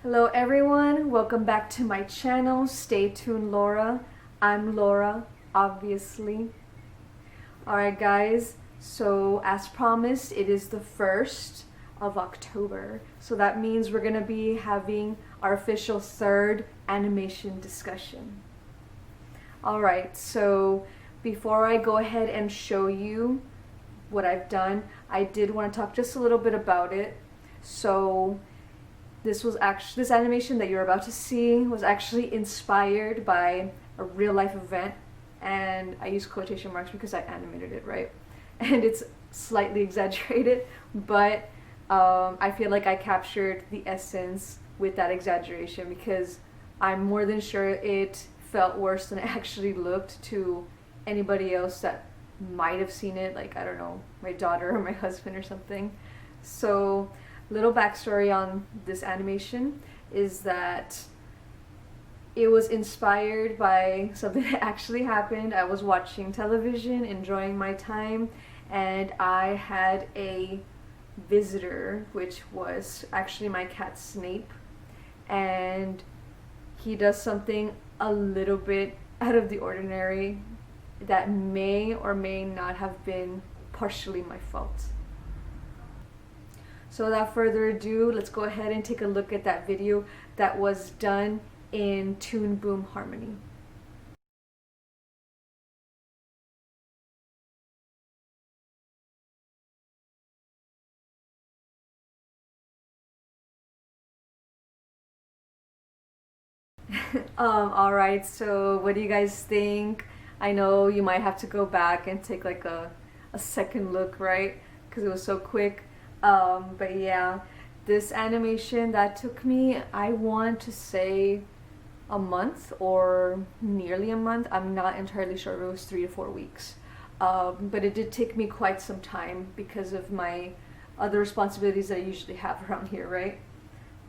Hello everyone, welcome back to my channel, Stay Tuned Laura. I'm Laura, obviously. Alright guys, so as promised, it is the 1st of October. So that means we're gonna be having our official 3rd animation discussion. Alright, so before I go ahead and show you what I've done, I did want to talk just a little bit about it. So this animation that you're about to see was actually inspired by a real life event, and I use quotation marks because I animated it, right? And it's slightly exaggerated, but I feel like I captured the essence with that exaggeration, because I'm more than sure it felt worse than it actually looked to anybody else that might have seen it, like, I don't know, my daughter or my husband or something. So little backstory on this animation is that it was inspired by something that actually happened. I was watching television, enjoying my time, and I had a visitor, which was actually my cat Snape, and he does something a little bit out of the ordinary that may or may not have been partially my fault. So without further ado, let's go ahead and take a look at that video that was done in Toon Boom Harmony. Alright, so what do you guys think? I know you might have to go back and take like a second look, right? Because it was so quick. But yeah, this animation that took me, I want to say a month or nearly a month. I'm not entirely sure if it was 3 to 4 weeks. But it did take me quite some time because of my other responsibilities that I usually have around here, right?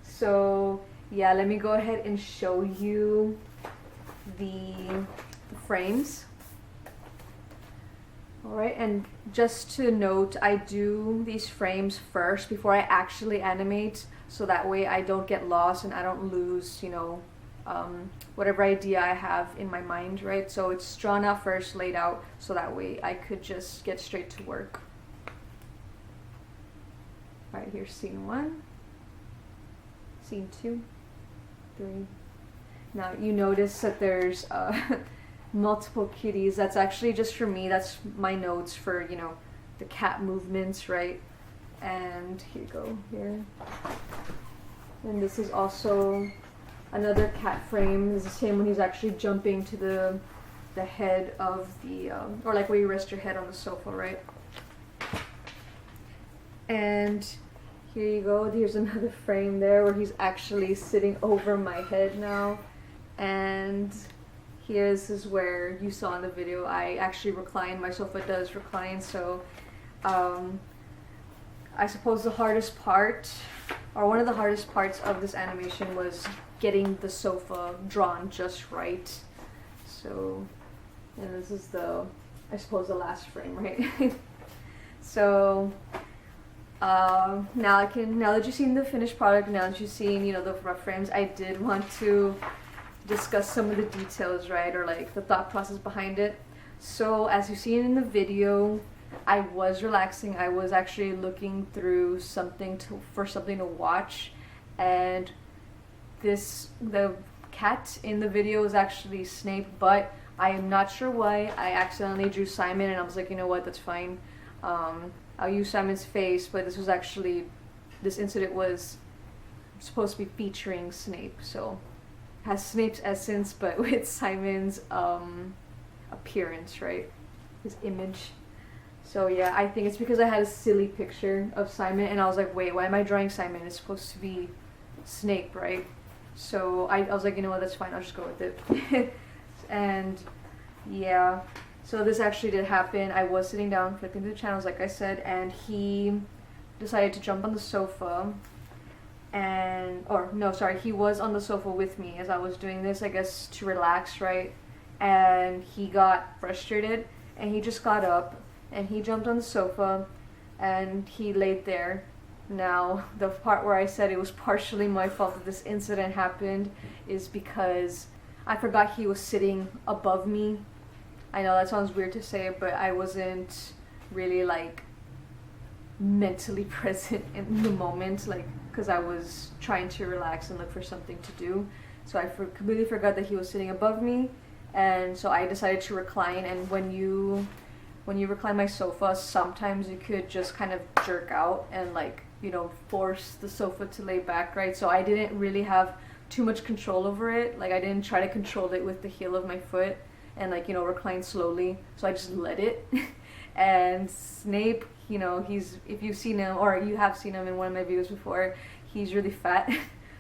So yeah, let me go ahead and show you the frames. Alright, and just to note, I do these frames first before I actually animate, so that way I don't get lost and I don't lose, you know, whatever idea I have in my mind, right? So it's drawn out first, laid out, so that way I could just get straight to work. Alright, here's scene 1, scene 2, 3. Now you notice that there's multiple kitties. That's actually just for me. That's my notes for, you know, the cat movements, right? And here you go, here. And this is also another cat frame. This is the same when he's actually jumping to the head of the, or like where you rest your head on the sofa, right? And here you go, here's another frame there where he's actually sitting over my head now. And here, this is where you saw in the video, I actually recline, my sofa does recline, so I suppose the hardest part, or one of the hardest parts of this animation, was getting the sofa drawn just right. So, and this is the, I suppose, the last frame, right? So now that you've seen the finished product, now that you've seen, you know, the rough frames, I did want to discuss some of the details, right, or like the thought process behind it. So as you've seen in the video, I was relaxing. I was actually looking through something for something to watch, and the cat in the video is actually Snape, but I am not sure why I accidentally drew Simon, and I was like, you know what, that's fine. I'll use Simon's face, but this incident was supposed to be featuring Snape, so has Snape's essence, but with Simon's appearance, right? His image. So yeah, I think it's because I had a silly picture of Simon, and I was like, wait, why am I drawing Simon? It's supposed to be Snape, right? So I was like, you know what, that's fine, I'll just go with it. And yeah, so this actually did happen. I was sitting down flipping through the channels, like I said, and he decided to jump on the sofa. He was on the sofa with me as I was doing this, I guess to relax, right? And he got frustrated, and he just got up and he jumped on the sofa and he laid there Now, the part where I said it was partially my fault that this incident happened is because I forgot he was sitting above me. I know that sounds weird to say, but I wasn't really like mentally present in the moment, like, because I was trying to relax and look for something to do. So I completely forgot that he was sitting above me, and so I decided to recline. And when you recline my sofa, sometimes you could just kind of jerk out and, like, you know, force the sofa to lay back, right? So I didn't really have too much control over it. Like, I didn't try to control it with the heel of my foot and, like, you know, recline slowly. So I just let it. And Snape, you know, if you've seen him, or you have seen him in one of my videos before, he's really fat.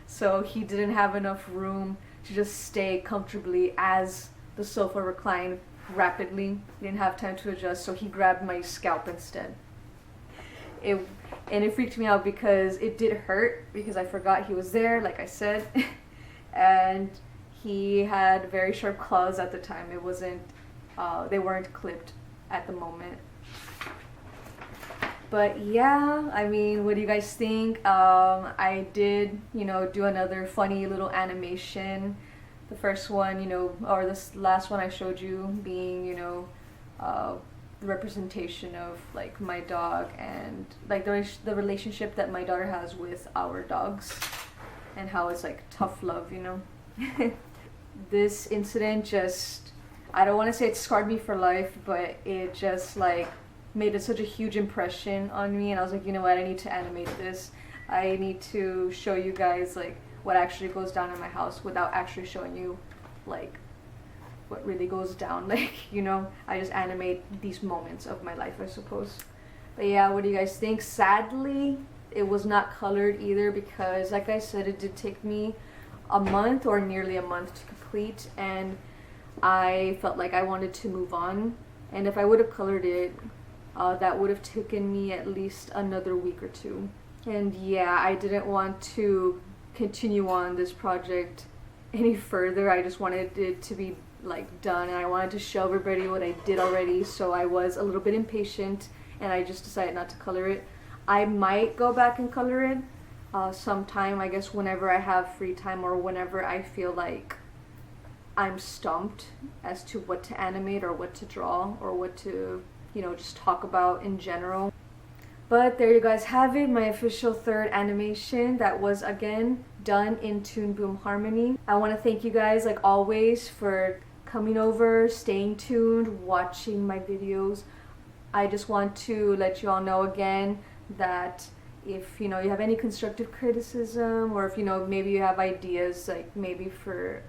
So he didn't have enough room to just stay comfortably as the sofa reclined rapidly. He didn't have time to adjust, so he grabbed my scalp instead. And it freaked me out because it did hurt, because I forgot he was there, like I said. And he had very sharp claws at the time. It wasn't, they weren't clipped at the moment. But yeah, I mean, what do you guys think? I did, you know, do another funny little animation. The first one, you know, or this last one I showed you being, you know, the representation of, like, my dog and, like, the relationship that my daughter has with our dogs and how it's, like, tough love, you know. This incident just, I don't want to say it scarred me for life, but it just, like, made such a huge impression on me, and I was like, you know what, I need to animate this. I need to show you guys, like, what actually goes down in my house without actually showing you, like, what really goes down. Like, you know, I just animate these moments of my life, I suppose. But yeah, what do you guys think? Sadly, it was not colored either, because, like I said, it did take me a month, or nearly a month, to complete, and I felt like I wanted to move on. And if I would have colored it, that would have taken me at least another week or two. And yeah, I didn't want to continue on this project any further. I just wanted it to be, like, done, and I wanted to show everybody what I did already. So I was a little bit impatient, and I just decided not to color it. I might go back and color it sometime, I guess, whenever I have free time, or whenever I feel like I'm stumped as to what to animate or what to draw or what to, you know, just talk about in general. But there you guys have it, my official third animation that was, again, done in Toon Boom Harmony. I want to thank you guys, like always, for coming over, staying tuned, watching my videos. I just want to let you all know again that if, you know, you have any constructive criticism, or if, you know, maybe you have ideas, like, maybe for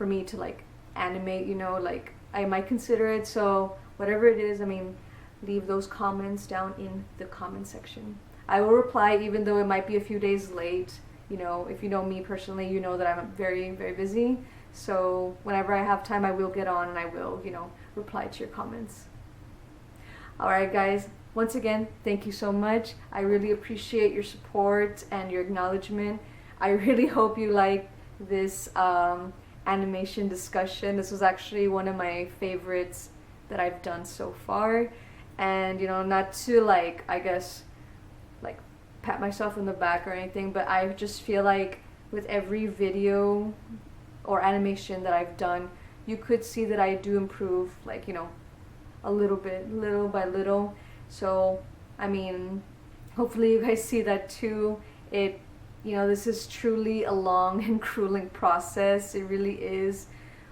me to, like, animate, you know, like, I might consider it. So whatever it is, I mean, leave those comments down in the comment section. I will reply, even though it might be a few days late. You know, if you know me personally, you know that I'm very, very busy. So whenever I have time, I will get on and I will, you know, reply to your comments. Alright guys, once again, thank you so much. I really appreciate your support and your acknowledgement. I really hope you like this animation discussion. This was actually one of my favorites that I've done so far. And, you know, not to, like, I guess, like, pat myself on the back or anything, but I just feel like with every video or animation that I've done, you could see that I do improve, like, you know, a little bit, little by little. So, I mean, hopefully you guys see that too. It, you know, this is truly a long and grueling process. It really is.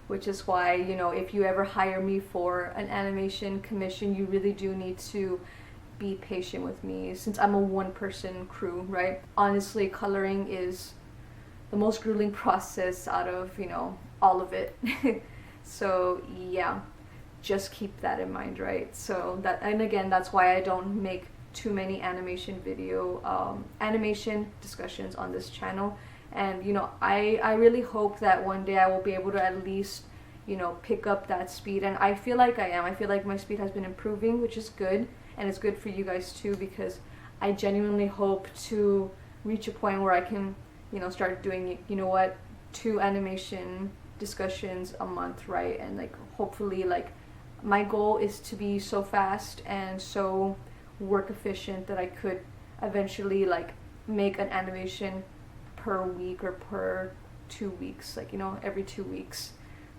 Which is why, you know, if you ever hire me for an animation commission, you really do need to be patient with me, since I'm a one-person crew, right? Honestly, coloring is the most grueling process out of, you know, all of it. So yeah, just keep that in mind, right? So that, and again, that's why I don't make too many animation discussions on this channel. And, you know, I really hope that one day I will be able to at least, you know, pick up that speed. And I feel like I am. I feel like my speed has been improving, which is good. And it's good for you guys too, because I genuinely hope to reach a point where I can, you know, start doing, you know what, 2 animation discussions a month, right? And, like, hopefully, like, my goal is to be so fast and so work efficient that I could eventually like make an animation per week or per 2 weeks, like, you know, every 2 weeks.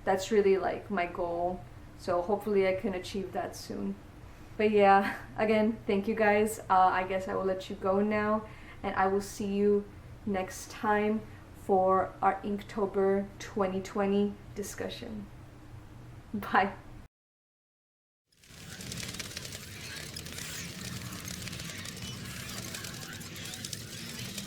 That's really like my goal, so hopefully I can achieve that soon. But yeah, again, thank you guys. I guess I will let you go now, and I will see you next time for our Inktober 2020 discussion. Bye.